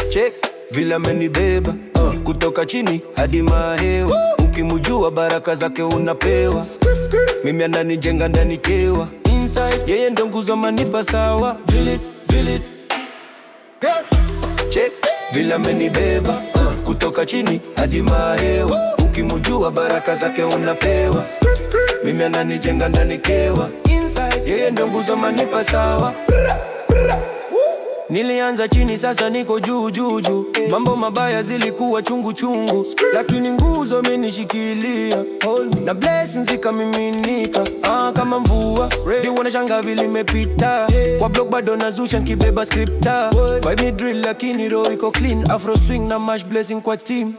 Check vile amenibeba kutoka chini hadi mahewa. Ukimujua baraka zake unapewa. Mimi ananijenga ndani kewa. Inside yeye ndo nguzo manipa sawa. Feel it Check vile amenibeba kutoka chini hadi mahewa. Ukimujua baraka zake unapewa. Mimi ananijenga ndani kewa. Inside yeye ndo nguzo manipa sawa. Nilianza chini sasa niko juu. Mambo mabaya zilikuwa chungu, lakini nguzo menishikilia. Na blessings ikamiminika kama mvua. Ready wanashanga vile imepita. Kwa block bado nazusha nkibeba scripta. Vibe ni drill lakini roho iko clean. Afro swing na mash blessing kwa team.